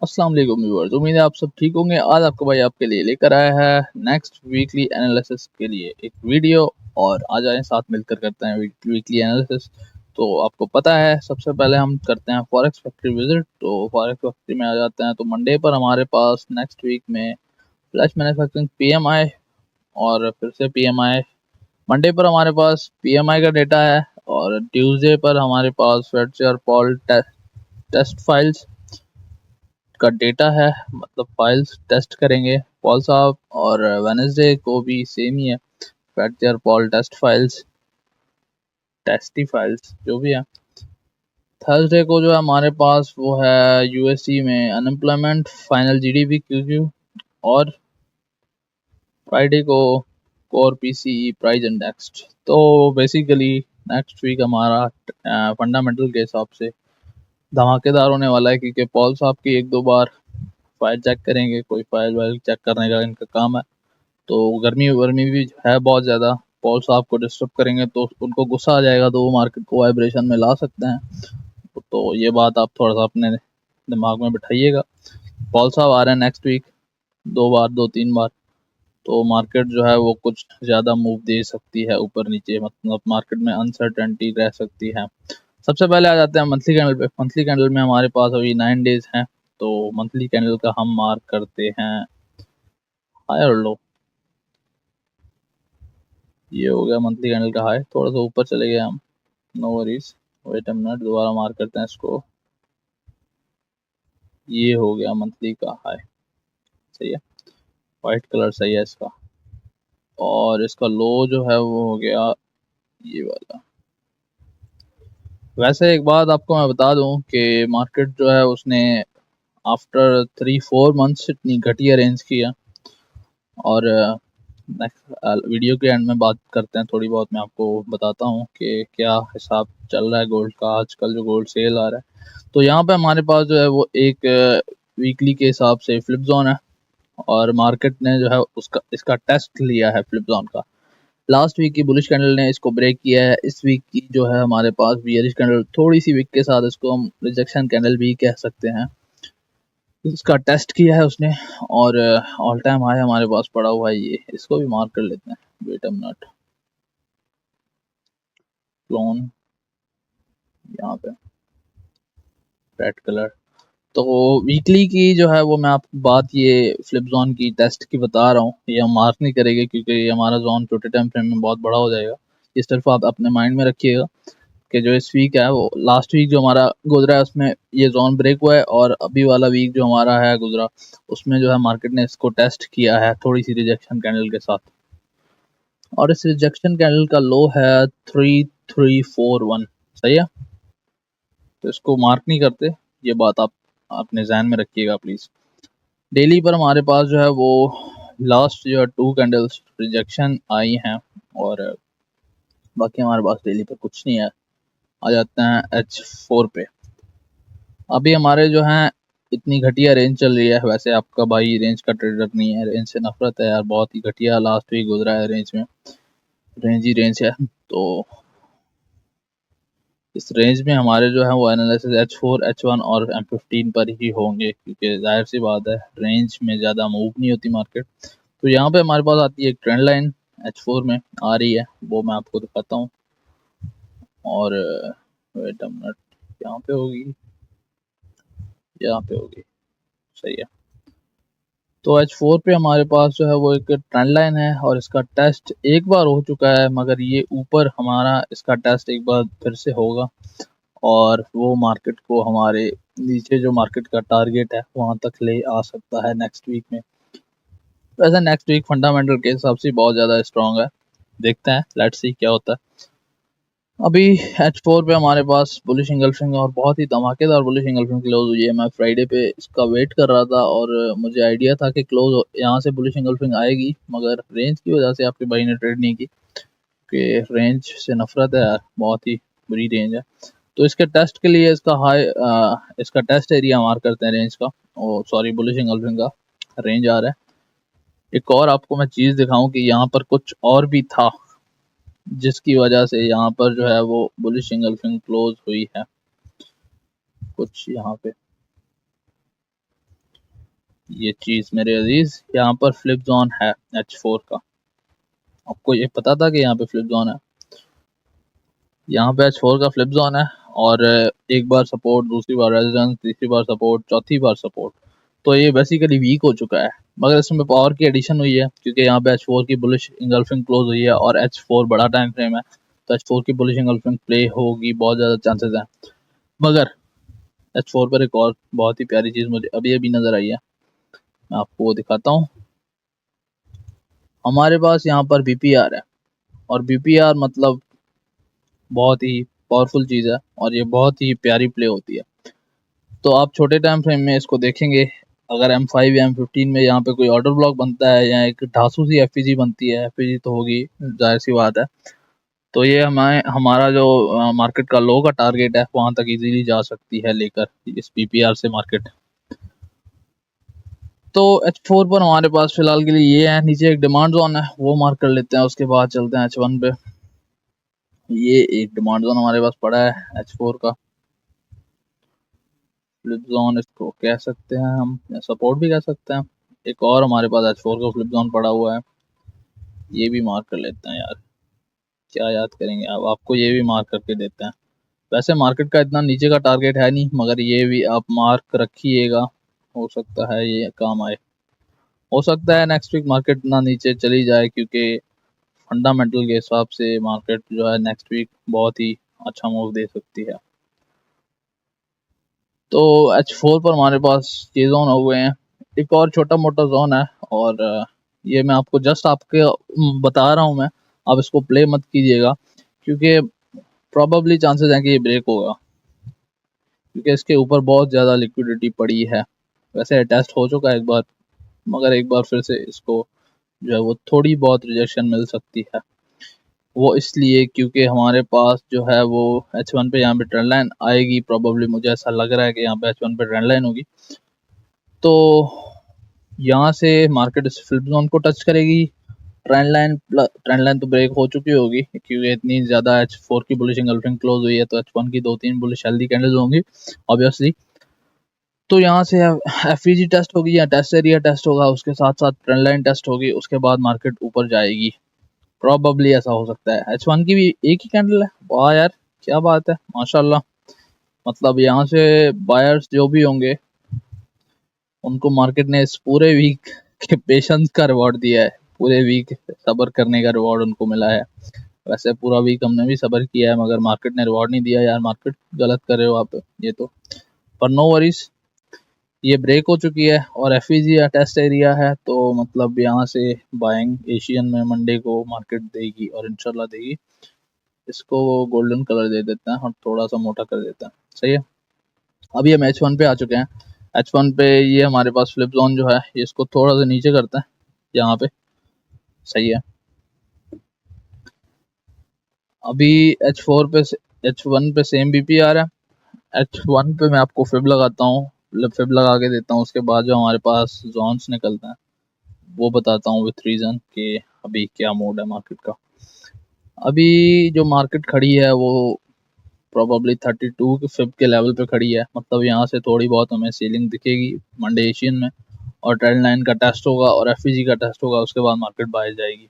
अस्सलाम वालेकुम व्यूअर्स, उम्मीद है आप सब ठीक होंगे। आज आपका भाई आपके लिए लेकर आया है नेक्स्ट वीकली एनालिसिस के लिए एक वीडियो। और आज आए साथ मिलकर करते हैं वीकली एनालिसिस। तो आपको पता है सबसे पहले हम करते हैं फॉरेक्स फैक्ट्री विजिट। तो फॉरेक्स फैक्ट्री में आ जाते हैं तो मंडे पर हमारे पास नेक्स्ट वीक में फ्लैश मैन्युफैक्चरिंग पीएमआई और फिर से पीएमआई। मंडे पर हमारे पास पीएमआई का डेटा है और ट्यूसडे पर हमारे पास फेडरल पॉल टेस्ट फाइल्स का डेटा है, मतलब फाइल्स टेस्ट करेंगे पॉल साहब। और वेनेसडे को भी सेम ही है, federal pole test files, testy files जो भी है। थर्सडे को जो है हमारे पास वो है यूएससी में अनएम्प्लॉयमेंट, फाइनल जीडीपी क्यूक्यू। और फ्राइडे को कोर पीसीई प्राइस इंडेक्स। तो बेसिकली नेक्स्ट वीक हमारा फंडामेंटल के हिसाब से धमाकेदार होने वाला है, क्योंकि पॉल साहब की एक दो बार फाइल चेक करेंगे, कोई फाइल वाइल चेक करने का इनका काम है। तो गर्मी वर्मी भी है बहुत ज़्यादा, पॉल साहब को डिस्टर्ब करेंगे तो उनको गुस्सा आ जाएगा, तो वो मार्केट को वाइब्रेशन में ला सकते हैं। तो ये बात आप थोड़ा सा अपने दिमाग में बिठाइएगा। पॉल साहब आ रहे हैं नेक्स्ट वीक, दो बार, दो तीन बार। तो मार्केट जो है वो कुछ ज़्यादा मूव दे सकती है ऊपर नीचे, मतलब मार्केट में अनसर्टेनिटी रह सकती है। सबसे पहले आ जाते हैं मंथली कैंडल पे। मंथली कैंडल में हमारे पास अभी 9 डेज हैं, तो मंथली कैंडल का हम मार्क करते हैं हाई और लो। ये हो गया मंथली कैंडल का हाई, थोड़ा सा ऊपर चले गए हम, no worries. Wait a minute, दोबारा मार्क करते हैं इसको। ये हो गया मंथली का हाई, सही है, वाइट कलर सही है इसका। और इसका लो जो है वो हो गया ये वाला। वैसे एक बात आपको मैं बता दूं कि मार्केट जो है उसने आफ्टर 3-4 मंथ्स इतनी घटिया रेंज की है। और नेक्स्ट वीडियो के एंड में बात करते हैं, थोड़ी बहुत मैं आपको बताता हूँ कि क्या हिसाब चल रहा है गोल्ड का, आजकल जो गोल्ड सेल आ रहा है। तो यहाँ पे हमारे पास जो है वो एक वीकली के हिसाब से फ्लिप जोन है, और मार्केट ने जो है उसका इसका टेस्ट लिया है फ्लिप जोन का। लास्ट वीक की बुलिश कैंडल ने इसको ब्रेक किया है। इस वीक की जो है हमारे पास बियरिश कैंडल, थोड़ी सी वीक के साथ इसको हम रिजेक्शन कैंडल भी कह सकते हैं, इसका टेस्ट किया है उसने। और ऑल टाइम हाई हमारे पास पड़ा हुआ है, ये इसको भी मार्क कर लेते हैं। वेट अ मिनट, क्लोन यहाँ पे रेड कलर। तो वीकली की जो है वो मैं आपको बात ये फ्लिप जोन की टेस्ट की बता रहा हूँ, ये हम मार्क नहीं करेंगे क्योंकि ये हमारा जोन छोटे टाइम फ्रेम में बहुत बड़ा हो जाएगा। इस तरफ आप अपने माइंड में रखिएगा कि जो इस वीक है वो लास्ट वीक जो हमारा गुजरा है उसमें ये जोन ब्रेक हुआ है, और अभी वाला वीक जो हमारा है गुजरा उसमें जो है मार्केट ने इसको टेस्ट किया है थोड़ी सी रिजेक्शन कैंडल के साथ। और इस रिजेक्शन कैंडल का लो है 3341, सही है। तो इसको मार्क नहीं करते, ये बात आप अपने जहन में रखिएगा प्लीज। डेली पर हमारे पास जो है वो लास्ट जो है 2 कैंडल्स रिजेक्शन आई हैं, और बाकी हमारे पास डेली पर कुछ नहीं है। आ जाते हैं H4 पे। अभी हमारे जो हैं इतनी घटिया रेंज चल रही है, वैसे आपका भाई रेंज का ट्रेडर नहीं है, रेंज से नफरत है यार, बहुत ही घटिया लास्ट वीक गुजरा है रेंज में, रेंज ही रेंज है। तो इस रेंज में हमारे जो है वो एनालिसिस H4, H1 और M15 पर ही होंगे, क्योंकि जाहिर सी बात है रेंज में ज़्यादा मूव नहीं होती मार्केट। तो यहाँ पे हमारे पास आती है एक ट्रेंड लाइन, H4 में आ रही है, वो मैं आपको दिखाता हूँ। और वेट अ मिनट, यहाँ पे होगी, यहाँ पे होगी, सही है। तो H4 पे हमारे पास जो है वो एक ट्रेंड लाइन है, और इसका टेस्ट एक बार हो चुका है, मगर ये ऊपर हमारा इसका टेस्ट एक बार फिर से होगा, और वो मार्केट को हमारे नीचे जो मार्केट का टारगेट है वहां तक ले आ सकता है नेक्स्ट वीक में। वैसे नेक्स्ट वीक फंडामेंटल के हिसाब से बहुत ज़्यादा स्ट्रॉन्ग है, देखते हैं, लेट्स सी क्या होता है। अभी H4 पे हमारे पास बुलिश इंगल्फिंग, और बहुत ही धमाकेदार बुलिश इंगल्फिंग क्लोज हुई है। मैं फ्राइडे पे इसका वेट कर रहा था, और मुझे आइडिया था कि क्लोज यहाँ से बुलिश इंगल्फिंग आएगी, मगर रेंज की वजह से आपके भाई ने ट्रेड नहीं की, कि रेंज से नफरत है यार, बहुत ही बुरी रेंज है। तो इसके टेस्ट के लिए इसका इसका टेस्ट एरिया मार्क करते हैं रेंज का, ओ सॉरी बुलिश इंगल्फिंग का रेंज आ रहा है। एक और आपको मैं चीज़ दिखाऊं कि यहाँ पर कुछ और भी था जिसकी वजह से यहाँ पर जो है वो बुलिश इंगल्फिंग क्लोज हुई है, कुछ यहाँ पे ये चीज़ मेरे अजीज, यहाँ पर फ्लिप जोन है H4 का। आपको ये पता था कि यहाँ पे फ्लिप जोन है? यहाँ पे H4 का फ्लिप जोन है, और एक बार सपोर्ट, दूसरी बार रेजिडेंस, तीसरी बार सपोर्ट, चौथी बार सपोर्ट। तो ये बेसिकली वीक हो चुका है, मगर इसमें पावर की एडिशन हुई है क्योंकि यहाँ पे H4 की बुलिश इंगल्फिंग क्लोज हुई है और H4 बड़ा टाइम फ्रेम है, तो H4 की बुलिश इंगल्फिंग प्ले होगी, बहुत ज़्यादा चांसेस हैं। मगर H4 पर एक और बहुत ही प्यारी चीज़ मुझे अभी अभी नज़र आई है, मैं आपको वो दिखाता हूँ। हमारे पास यहाँ पर BPR है, और BPR मतलब बहुत ही पावरफुल चीज़ है और ये बहुत ही प्यारी प्ले होती है। तो आप छोटे टाइम फ्रेम में इसको देखेंगे, अगर M5 या M15 में यहाँ पे कोई ऑर्डर ब्लॉक बनता है या एक ढांसू सी FPG बनती है, FPG तो होगी, जाहिर सी बात है, तो ये हमारा जो मार्केट का लो का टारगेट है वहाँ तक इजीली जा सकती है लेकर इस PPR से मार्केट। तो H4 पर हमारे पास फिलहाल के लिए ये है। नीचे एक डिमांड जोन है, वो मार्क कर लेते हैं, उसके बाद चलते हैं H1 पे। ये एक डिमांड जोन हमारे पास पड़ा है H4 का, फ्लिप जोन इसको कह सकते हैं हम, या सपोर्ट भी कह सकते हैं। एक और हमारे पास H4 का फ्लिप जोन पड़ा हुआ है, ये भी मार्क कर लेते हैं यार, क्या याद करेंगे, अब आपको ये भी मार्क करके देते हैं। वैसे मार्केट का इतना नीचे का टारगेट है नहीं, मगर ये भी आप मार्क रखिएगा, हो सकता है ये काम आए। हो सकता है नेक्स्ट वीक मार्केट ना नीचे चली जाए, क्योंकि फंडामेंटल के हिसाब से मार्केट जो है नेक्स्ट वीक बहुत ही अच्छा मूव दे सकती है। तो H4 पर हमारे पास ये जोन हो गए हैं। एक और छोटा मोटा जोन है, और ये मैं आपको जस्ट आपके बता रहा हूँ मैं, आप इसको प्ले मत कीजिएगा, क्योंकि प्रोबेबली चांसेस हैं कि ये ब्रेक होगा, क्योंकि इसके ऊपर बहुत ज़्यादा लिक्विडिटी पड़ी है। वैसे टेस्ट हो चुका है एक बार, मगर एक बार फिर से इसको जो है वो थोड़ी बहुत रिजेक्शन मिल सकती है। वो इसलिए क्योंकि हमारे पास जो है वो H1 पे यहाँ पे ट्रेंड लाइन आएगी, प्रोबेबली मुझे ऐसा लग रहा है कि यहाँ पे H1 पे ट्रेंड लाइन होगी। तो यहाँ से मार्केट इस फ्लिप जोन को टच करेगी, ट्रेंड लाइन तो ब्रेक हो चुकी होगी, क्योंकि इतनी ज़्यादा H4 की बुलिश इंगल्फिंग क्लोज हुई है, तो H1 की 2-3 बुलिश हेल्दी कैंडल्स होंगी ऑब्वियसली। तो यहाँ से FEG टेस्ट होगी या टेस्ट एरिया टेस्ट होगा, उसके साथ साथ ट्रेंड लाइन टेस्ट होगी, उसके बाद मार्केट ऊपर जाएगी। प्रोबेबली ऐसा हो सकता है। H1 की भी एक ही कैंडल है, वाह यार क्या बात है, माशाल्लाह। मतलब यहाँ से बायर्स जो भी होंगे उनको मार्केट ने इस पूरे वीक के पेशेंस का रिवॉर्ड दिया है, पूरे वीक सब्र करने का रिवॉर्ड उनको मिला है। वैसे पूरा वीक हमने भी सब्र किया है, मगर मार्केट ने रिवॉर्ड नहीं दिया यार, मार्केट गलत कर रहे हो आप ये तो। पर नो वरीज, ये ब्रेक हो चुकी है और FEG या टेस्ट एरिया है, तो मतलब यहाँ से बाइंग एशियन में मंडे को मार्केट देगी और इंशाल्लाह देगी। इसको गोल्डन कलर दे देते हैं और थोड़ा सा मोटा कर देते हैं, सही है। अभी हम H1 पे आ चुके हैं। H1 पे ये हमारे पास फ्लिप जोन जो है, ये इसको थोड़ा सा नीचे करते हैं यहाँ पे, सही है। अभी H4 पे H1 पे सेम BPR है। H1 पे मैं आपको फिब लगाता हूँ, फिब लगा के देता हूँ, उसके बाद जो हमारे पास जोन्स निकलते हैं वो बताता हूँ विथ रीज़न कि अभी क्या मोड है मार्केट का। अभी जो मार्केट खड़ी है वो प्रोबेबली 32 के फिब के लेवल पे खड़ी है, मतलब यहाँ से थोड़ी बहुत हमें सीलिंग दिखेगी मंडे एशियन में, और ट्रेंड लाइन का टेस्ट होगा और FEG का टेस्ट होगा, उसके बाद मार्केट बाहर जाएगी।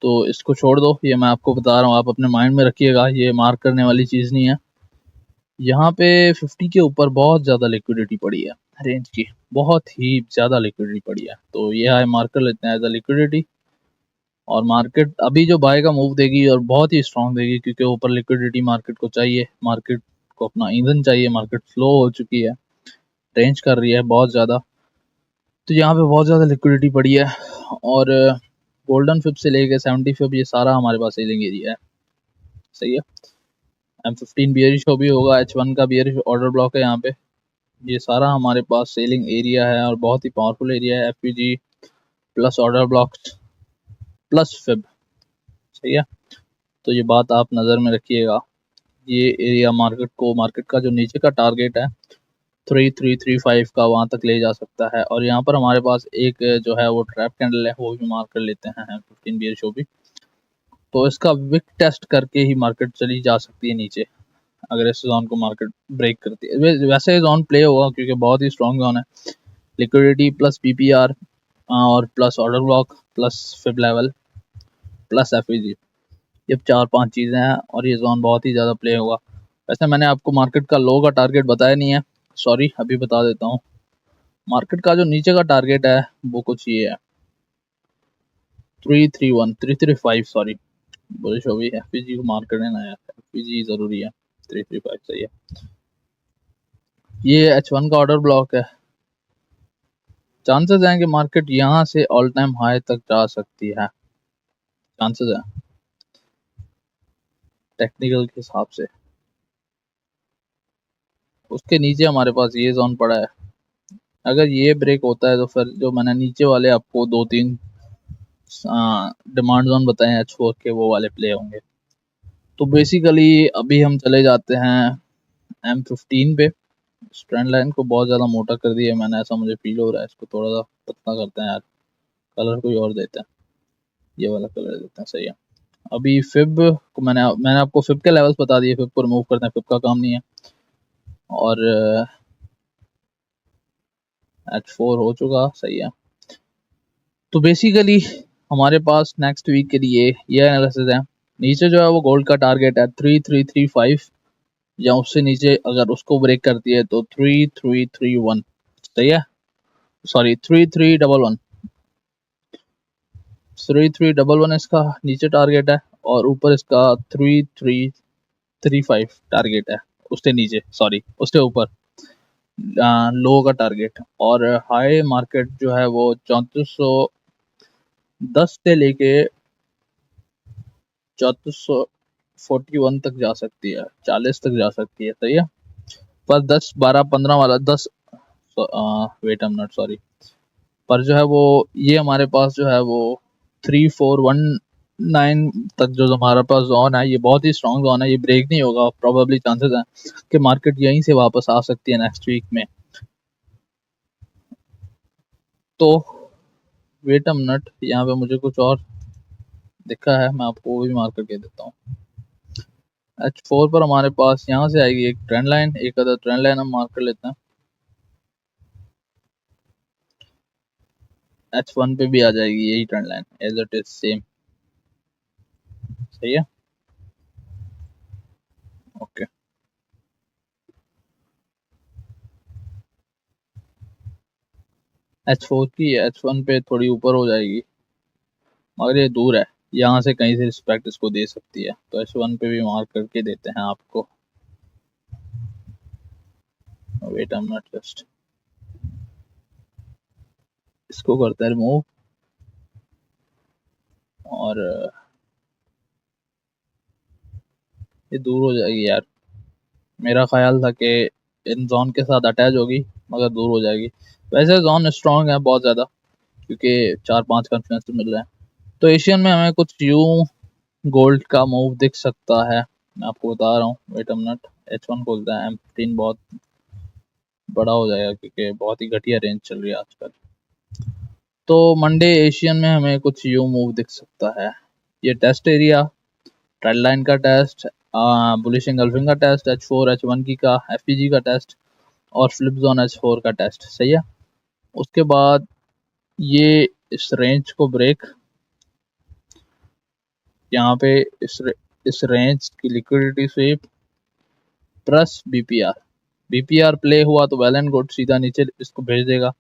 तो इसको छोड़ दो, ये मैं आपको बता रहा हूँ, आप अपने माइंड में रखिएगा, ये मार्क करने वाली चीज़ नहीं है। यहाँ पे 50 के ऊपर बहुत ज़्यादा लिक्विडिटी पड़ी है रेंज की, बहुत ही ज़्यादा लिक्विडिटी पड़ी है, तो ये हाई मार्क कर लेते हैं एज अ लिक्विडिटी। और मार्केट अभी जो बाय का मूव देगी और बहुत ही स्ट्रांग देगी, क्योंकि ऊपर लिक्विडिटी मार्केट को चाहिए, मार्केट को अपना ईंधन चाहिए, मार्केट फ्लो हो चुकी है, रेंज कर रही है बहुत ज़्यादा, तो यहाँ पे बहुत ज़्यादा लिक्विडिटी पड़ी है। और गोल्डन फिब से लेके 70 फिब ये सारा हमारे पास सेलिंग एरिया है, सही है। M15 बियरिश भी होगा, H1 का बियरिश ऑर्डर ब्लॉक है यहाँ पे, ये सारा हमारे पास सेलिंग एरिया है और बहुत ही पावरफुल एरिया है। FPG plus order blocks plus fib, सही है। तो ये बात आप नज़र में रखिएगा, ये एरिया मार्केट का जो नीचे का टारगेट है 3335 का, वहाँ तक ले जा सकता है। और यहाँ पर हमारे पास एक जो है वो ट्रैप कैंडल है, वो भी मार्क कर लेते हैं 15 बियर शो भी। तो इसका विक टेस्ट करके ही मार्केट चली जा सकती है नीचे, अगर इस जोन को मार्केट ब्रेक करती है। वैसे जोन प्ले होगा क्योंकि बहुत ही स्ट्रॉन्ग जोन है, लिक्विडिटी प्लस पीपीआर और plus order block plus fib level plus FEG, ये 4-5 चीज़ें हैं और ये जोन बहुत ही ज़्यादा प्ले होगा। वैसे मैंने आपको मार्केट का लो का टारगेट बताया नहीं है, सॉरी, अभी बता देता हूँ। मार्केट का जो नीचे का टारगेट है वो कुछ ये है 335, सॉरी बुलिश हो गई। एफपीजी को मार्क करना है, एफपीजी जरूरी है, 335 सही है। ये H1 का ऑर्डर ब्लॉक है। चांसेस हैं कि मार्केट यहाँ से ऑल टाइम हाई तक जा सकती है, चांसेस है टेक्निकल के हिसाब से। उसके नीचे हमारे पास ये जोन पड़ा है, अगर ये ब्रेक होता है तो फिर जो मैंने नीचे वाले आपको 2-3 डिमांड जोन बताए हैं H4 के, वो वाले प्ले होंगे। तो बेसिकली अभी हम चले जाते हैं M15 पे। ट्रेंड लाइन को बहुत ज़्यादा मोटा कर दिया मैंने, ऐसा मुझे फील हो रहा है। इसको थोड़ा सा पतला करते हैं यार, कलर कोई और देते हैं, ये वाला कलर देते हैं, सही है। अभी फिब को मैंने आपको फिब के लेवल्स बता दिए, फिब को रिमूव करते हैं, फिब का काम नहीं है। और H4 हो चुका, सही है। तो बेसिकली हमारे पास नेक्स्ट वीक के लिए ये एनालिसिस है। नीचे जो है वो गोल्ड का टारगेट है 3335, या उससे नीचे अगर उसको ब्रेक करती है तो 3331, सही है, सॉरी 3311, 3311 इसका नीचे टारगेट है और ऊपर इसका 3335 टारगेट है, उससे नीचे, सॉरी उससे ऊपर लो का टारगेट। और हाई मार्केट जो है वो 3410 से लेके 3441 तक जा सकती है, 40 तक जा सकती है, सही है। पर 10 12 15 वाला 10 वेट एम नॉट सॉरी, पर जो है वो ये हमारे पास जो है वो 3419 तक जो हमारे पास जोन है, ये बहुत ही स्ट्रॉन्ग जोन है, ये ब्रेक नहीं होगा। प्रोबेबली चांसेस हैं कि मार्केट यहीं से वापस आ सकती है नेक्स्ट वीक में। तो वेट अ मिनट, यहाँ पे मुझे कुछ और दिखा है, मैं आपको वो भी मार्क करके देता हूँ। H4 पर हमारे पास यहाँ से आएगी एक ट्रेंड लाइन, एक अदर ट्रेंड लाइन हम मार्क कर लेते हैं। H1 पे भी आ जाएगी यही trend line, as it is same, सही है, ओके। H4 की H1 पे थोड़ी ऊपर हो जाएगी, मगर ये दूर है, यहाँ से कहीं से रिस्पेक्ट इसको दे सकती है, तो H1 पे भी मार्क करके देते हैं आपको। Wait I am not just, इसको करते हैं रिमूव और ये दूर हो जाएगी यार। मेरा ख्याल था कि इन जोन के साथ अटैच होगी, मगर दूर हो जाएगी। वैसे जोन स्ट्रॉन्ग है बहुत ज़्यादा, क्योंकि 4-5 कॉन्फिडेंस मिल रहे हैं। तो एशियन में हमें कुछ यूं गोल्ड का मूव दिख सकता है, मैं आपको बता रहा हूँ। वेट अ मिनट, H1 खोलता है, M15 बहुत बड़ा हो जाएगा क्योंकि बहुत ही घटिया रेंज चल रही है आजकल। तो मंडे एशियन में हमें कुछ यूं मूव दिख सकता है। ये टेस्ट एरिया, ट्रेंड लाइन का टेस्ट, बुलिश एंगल्फिंग का टेस्ट, H4 H1 की का, FPG का टेस्ट और फ्लिप जोन H4 का टेस्ट, सही है। उसके बाद ये इस रेंज को ब्रेक, यहाँ पे इस रेंज की liquidity SVEEP plus BPR play हुआ तो वेल एंड गुड, सीधा नीचे इसको भेज देगा,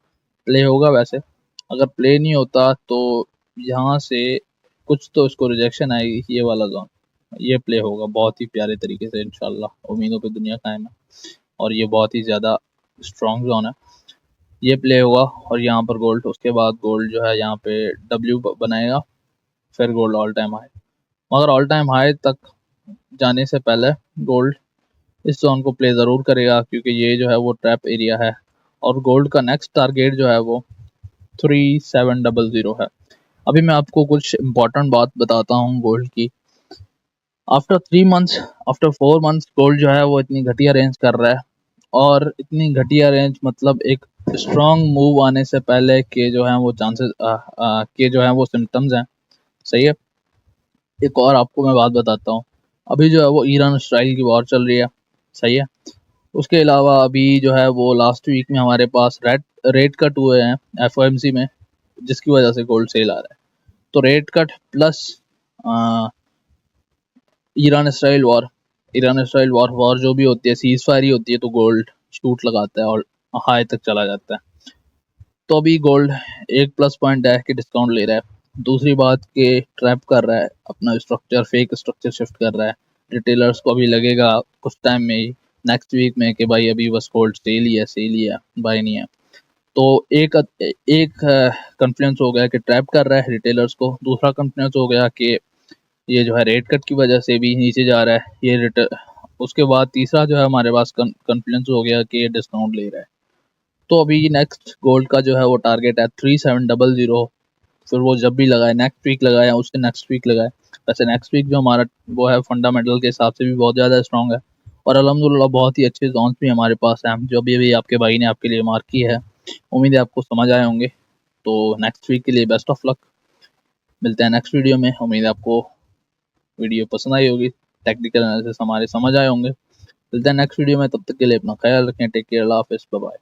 प्ले होगा। वैसे अगर प्ले नहीं होता तो यहाँ से कुछ तो इसको रिजेक्शन आएगी, ये वाला जोन, ये प्ले होगा बहुत ही प्यारे तरीके से इंशाल्लाह, उम्मीदों पे दुनिया कायम है। और ये बहुत ही ज़्यादा स्ट्रॉन्ग जोन है, ये प्ले होगा और यहाँ पर गोल्ड, उसके बाद गोल्ड जो है यहाँ पे डब्ल्यू बनाएगा, फिर गोल्ड ऑल टाइम हाई। मगर ऑल टाइम हाई तक जाने से पहले गोल्ड इस जोन को प्ले ज़रूर करेगा, क्योंकि ये जो है वो ट्रैप एरिया है और गोल्ड का नेक्स्ट टारगेट जो है वो 3700 है। अभी मैं आपको कुछ इंपॉर्टेंट बात बताता हूँ गोल्ड की। After 3 months, after 4 months gold जो है वो इतनी घटिया रेंज कर रहा है, और इतनी घटिया रेंज मतलब एक स्ट्रॉन्ग मूव आने से पहले के जो है वो चांसेस के जो है वो सिम्टम्स हैं, सही है। एक और आपको मैं बात बताता हूँ, अभी जो है वो ईरान इसराइल की वॉर चल रही है, सही है। उसके अलावा अभी जो है वो लास्ट वीक में हमारे पास रेट कट हुए हैं एफओएमसी में, जिसकी वजह से गोल्ड सेल आ रहा है। तो rate cut plus Iran Israel war जो भी होती है, सीज फायर ही होती है, तो गोल्ड शूट लगाता है और हाई तक चला जाता है। तो अभी गोल्ड एक प्लस पॉइंट है कि डिस्काउंट ले रहा है। दूसरी बात कि ट्रैप कर रहा है, अपना स्ट्रक्चर फेक स्ट्रक्चर शिफ्ट कर रहा है। रिटेलर्स को अभी लगेगा कुछ टाइम में ही, नेक्स्ट वीक में, कि भाई अभी बस गोल्ड सेल ही है, बाय नहीं है। तो एक एक कॉन्फ्लुएंस हो गया कि ट्रैप कर रहा है रिटेलर्स को। दूसरा कॉन्फ्लुएंस हो गया कि ये जो है रेट कट की वजह से भी नीचे जा रहा है ये उसके बाद तीसरा जो है हमारे पास कॉन्फ्लुएंस हो गया कि ये डिस्काउंट ले रहा है। तो अभी नेक्स्ट गोल्ड का जो है वो टारगेट है 3700। फिर वो जब भी लगाए, नेक्स्ट वीक लगाए या उसके नेक्स्ट वीक लगाए। वैसे नेक्स्ट वीक जो हमारा वो है फंडामेंटल के हिसाब से भी बहुत ज़्यादा स्ट्रॉन्ग है, और अल्हम्दुलिल्लाह बहुत ही अच्छे जोन्स भी हमारे पास हैं जो अभी आपके भाई ने आपके लिए मार्क की है। उम्मीद है आपको समझ आए होंगे। तो नेक्स्ट वीक के लिए बेस्ट ऑफ लक। मिलते हैं नेक्स्ट वीडियो में। उम्मीद है आपको वीडियो पसंद आई होगी, टेक्निकल एनालिसिस हमारे समझ आए होंगे। मिलते हैं नेक्स्ट वीडियो में, तब तक के लिए अपना ख्याल रखें। टेक केयर, अल्लाह हाफिज़, बाय बाय।